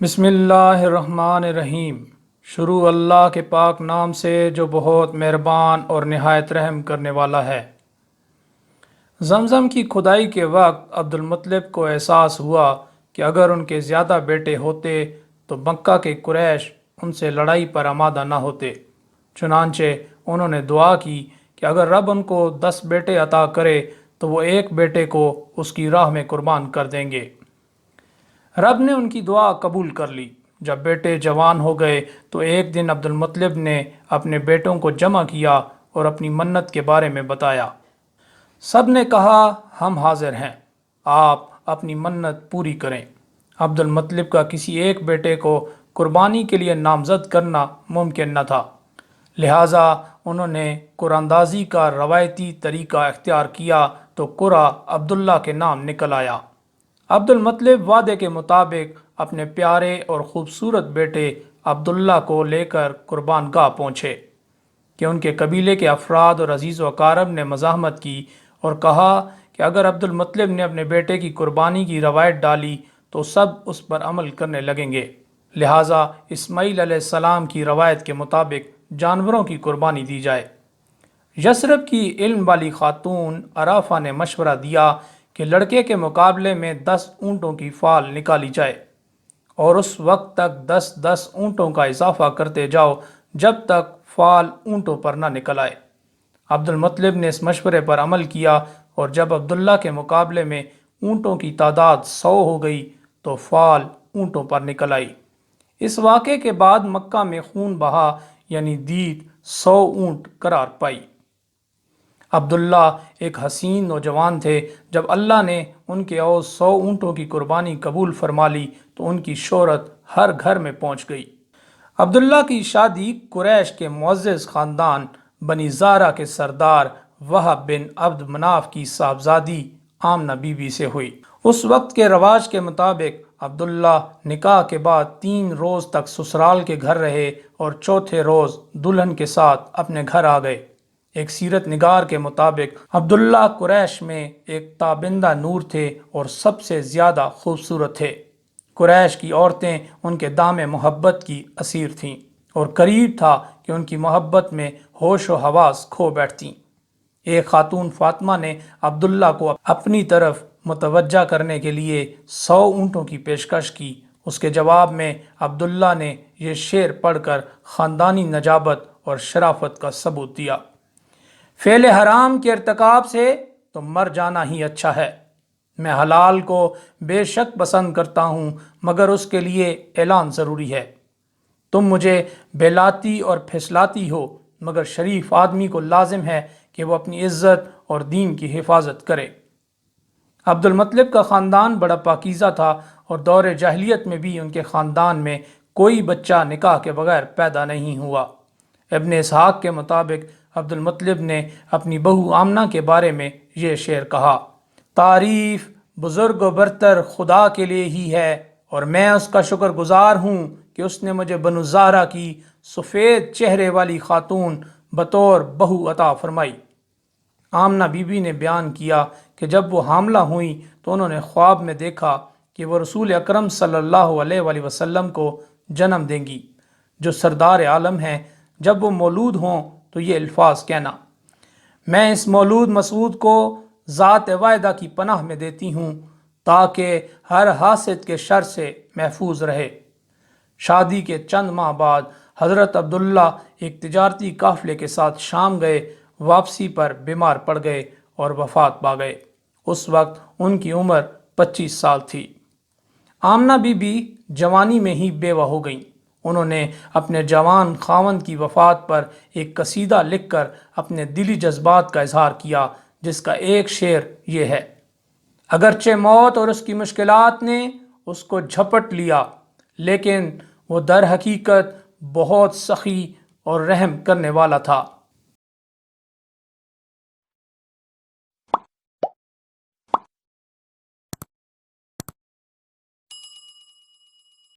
بسم اللہ الرحمن الرحیم۔ شروع اللہ کے پاک نام سے جو بہت مہربان اور نہایت رحم کرنے والا ہے۔ زمزم کی کھدائی کے وقت عبد المطلب کو احساس ہوا کہ اگر ان کے زیادہ بیٹے ہوتے تو مکہ کے قریش ان سے لڑائی پر آمادہ نہ ہوتے۔ چنانچہ انہوں نے دعا کی کہ اگر رب ان کو 10 بیٹے عطا کرے تو وہ ایک بیٹے کو اس کی راہ میں قربان کر دیں گے۔ رب نے ان کی دعا قبول کر لی۔ جب بیٹے جوان ہو گئے تو ایک دن عبد المطلب نے اپنے بیٹوں کو جمع کیا اور اپنی منت کے بارے میں بتایا۔ سب نے کہا ہم حاضر ہیں، آپ اپنی منت پوری کریں۔ عبد المطلب کا کسی ایک بیٹے کو قربانی کے لیے نامزد کرنا ممکن نہ تھا، لہٰذا انہوں نے قراندازی کا روایتی طریقہ اختیار کیا تو قرہ عبداللہ کے نام نکل آیا۔ عبد المطلب وعدے کے مطابق اپنے پیارے اور خوبصورت بیٹے عبداللہ کو لے کر قربان گاہ پہنچے کہ ان کے قبیلے کے افراد اور عزیز و اقارب نے مزاحمت کی اور کہا کہ اگر عبد المطلب نے اپنے بیٹے کی قربانی کی روایت ڈالی تو سب اس پر عمل کرنے لگیں گے، لہٰذا اسماعیل علیہ السلام کی روایت کے مطابق جانوروں کی قربانی دی جائے۔ یثرب کی علم والی خاتون عرافہ نے مشورہ دیا کہ لڑکے کے مقابلے میں 10 اونٹوں کی فال نکالی جائے اور اس وقت تک 10 اونٹوں کا اضافہ کرتے جاؤ جب تک فال اونٹوں پر نہ نکل آئے۔ عبد المطلب نے اس مشورے پر عمل کیا اور جب عبداللہ کے مقابلے میں اونٹوں کی تعداد 100 ہو گئی تو فال اونٹوں پر نکل آئی۔ اس واقعے کے بعد مکہ میں خون بہا یعنی دید 100 اونٹ قرار پائی۔ عبداللہ ایک حسین نوجوان تھے۔ جب اللہ نے ان کے عوض 100 اونٹوں کی قربانی قبول فرما لی تو ان کی شہرت ہر گھر میں پہنچ گئی۔ عبداللہ کی شادی قریش کے معزز خاندان بنی زہرہ کے سردار وہب بن عبد مناف کی صاحبزادی آمنہ بی بی سے ہوئی۔ اس وقت کے رواج کے مطابق عبداللہ نکاح کے بعد 3 روز تک سسرال کے گھر رہے اور چوتھے روز دلہن کے ساتھ اپنے گھر آ گئے۔ ایک سیرت نگار کے مطابق عبداللہ قریش میں ایک تابندہ نور تھے اور سب سے زیادہ خوبصورت تھے۔ قریش کی عورتیں ان کے دام محبت کی اسیر تھیں اور قریب تھا کہ ان کی محبت میں ہوش و حواس کھو بیٹھتیں۔ ایک خاتون فاطمہ نے عبداللہ کو اپنی طرف متوجہ کرنے کے لیے 100 اونٹوں کی پیشکش کی۔ اس کے جواب میں عبداللہ نے یہ شعر پڑھ کر خاندانی نجابت اور شرافت کا ثبوت دیا: فعل حرام کے ارتکاب سے تو مر جانا ہی اچھا ہے۔ میں حلال کو بے شک پسند کرتا ہوں مگر اس کے لیے اعلان ضروری ہے۔ تم مجھے بیلاتی اور پھسلاتی ہو مگر شریف آدمی کو لازم ہے کہ وہ اپنی عزت اور دین کی حفاظت کرے۔ عبد المطلب کا خاندان بڑا پاکیزہ تھا اور دور جاہلیت میں بھی ان کے خاندان میں کوئی بچہ نکاح کے بغیر پیدا نہیں ہوا۔ ابن اسحاق کے مطابق عبد المطلب نے اپنی بہو آمنہ کے بارے میں یہ شعر کہا: تعریف بزرگ و برتر خدا کے لیے ہی ہے اور میں اس کا شکر گزار ہوں کہ اس نے مجھے بنو زہرہ کی سفید چہرے والی خاتون بطور بہو عطا فرمائی۔ آمنہ بی بی نے بیان کیا کہ جب وہ حاملہ ہوئیں تو انہوں نے خواب میں دیکھا کہ وہ رسول اکرم صلی اللہ علیہ وآلہ وسلم کو جنم دیں گی جو سردار عالم ہیں۔ جب وہ مولود ہوں تو یہ الفاظ کہنا: میں اس مولود مسعود کو ذات واحدہ کی پناہ میں دیتی ہوں تاکہ ہر حاسد کے شر سے محفوظ رہے۔ شادی کے چند ماہ بعد حضرت عبداللہ ایک تجارتی قافلے کے ساتھ شام گئے، واپسی پر بیمار پڑ گئے اور وفات پا گئے۔ اس وقت ان کی عمر 25 سال تھی۔ آمنہ بی بی جوانی میں ہی بیوہ ہو گئیں۔ انہوں نے اپنے جوان خاوند کی وفات پر ایک قصیدہ لکھ کر اپنے دلی جذبات کا اظہار کیا، جس کا ایک شعر یہ ہے: اگرچہ موت اور اس کی مشکلات نے اس کو جھپٹ لیا لیکن وہ در حقیقت بہت سخی اور رحم کرنے والا تھا۔